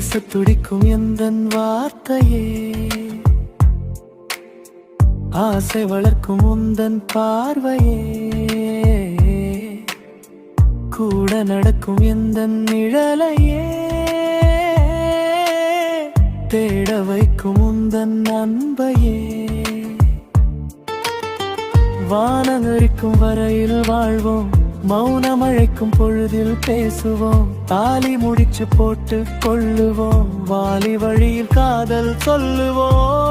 பேச துடிக்கும் எந்தன் வார்த்தையே, ஆசை வளர்க்கும் உந்தன் பார்வையே, கூட நடக்கும் எந்தன் நிழலையே, தேட வைக்கும் உந்தன் அன்பையே. வானங்கரிக்கும் வரையில் வாழ்வோம், மௌனம் அழைக்கும் பொழுதில் பேசுவோம், தாலி முடிச்சு போட்டு கொள்ளுவோம், வாலி வழியில் காதல் சொல்லுவோம்.